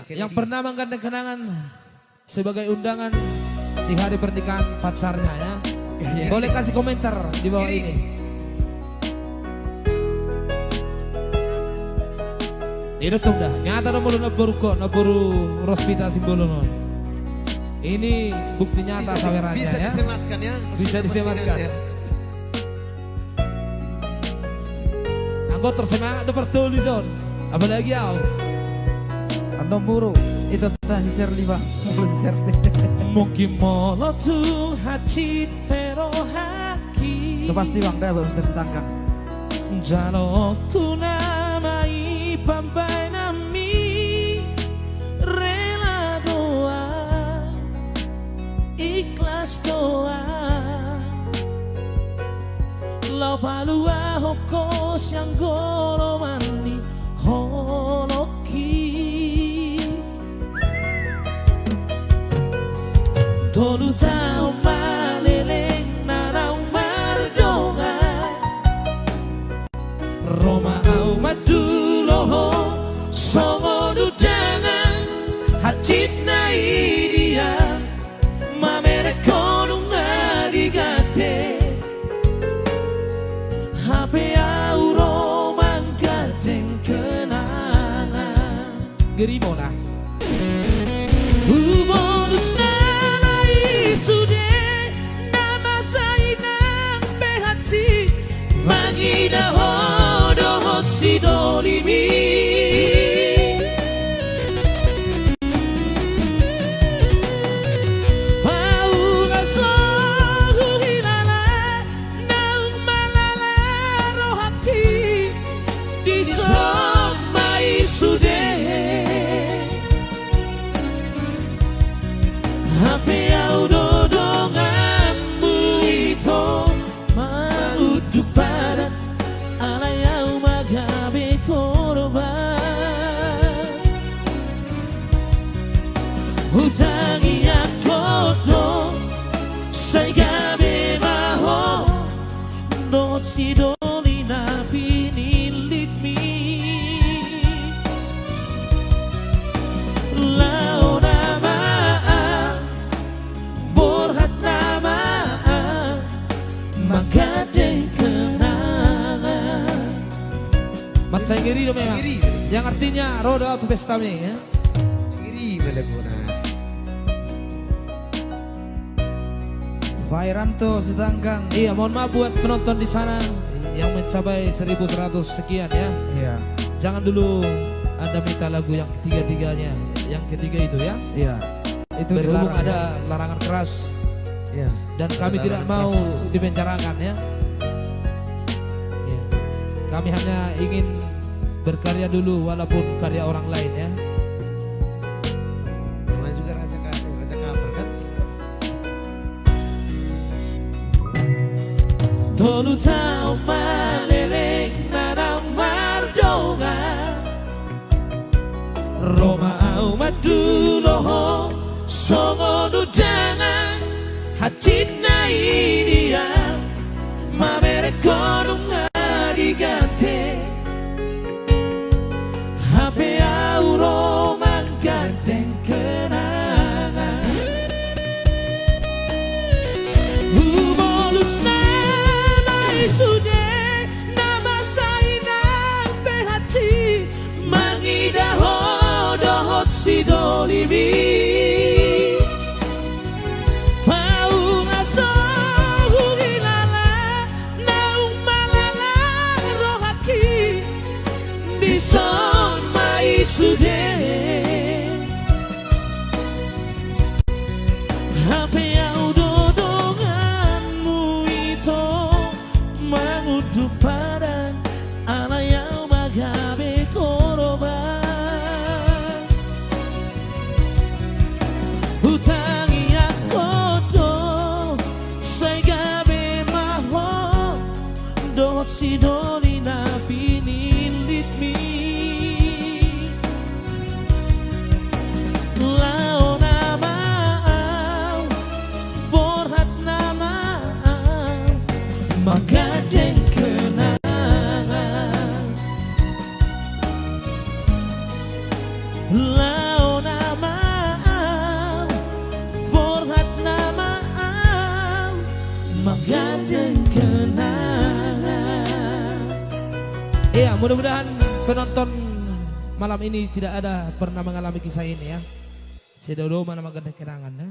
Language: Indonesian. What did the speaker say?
yang pernah menggandeng kenangan sebagai undangan di hari pernikahan pacarnya ya. Boleh kasih komentar di bawah ini. Itu tuh dah. Nyata dong mulai naburu Rospita simbolonon. Ini bukti nyata sawerannya ya. Bisa disematkan ya. Bisa disematkan. Ya. Anggota tersemangat ada pertulisan. Apalagi ya. Ando buru itu tadi share 5 share. Mungkin molo tu hati pero haki. So pasti bang dah Mr. Setangkang. Jalo ku namai pampai nami rela doa ikhlas doa lau palua hokos yang golo mani holoki tolu tau maleleng narau mardonga Roma au maduloho songo dudangan hajit na idia mamere konunga digate hape au Roma gadeng kenangan gerimona bonus nanai sude nama sainang behati mangida hodo sidolimi paula sohu hilala naung malala rohaki di somai sude hape au dodonganmu itu menguduk pada alayau magabe korban hutangi akoto saigabe maho no sidoli na pinilit mi Magadeng kenangan. Matsai ngiri dong memang. Yang artinya roda atau pestame ya. Ngiri beleguna. Fairanto Setangkang. Iya, mohon maaf buat penonton di sana yang mencapai 1100 sekian ya. Iya. Jangan dulu Anda minta lagu yang ketiga-tiganya. Yang ketiga itu ya. Iya. Itu berhubung dilarang, ada larangan keras. ya. Dan kami tidak mau dipenjarakan ya. Ya. Kami hanya ingin berkarya dulu walaupun karya orang lain ya. Namanya juga raja cover kan. Tolu tau maleleng narang mardonga Roma au maduloho songo dudangan hati na idia mamere konunga digante hape au Roma ganteng kenangan bolus nanai sude nama sainang behati mangida hodohot sidolimi somai sude hape au dodonganmu itu mengudup pada alayau magabe korban menggadang kenangan. Iya, mudah-mudahan penonton malam ini tidak ada pernah mengalami kisah ini ya. Si Dodo mana menggadang kenangan ya.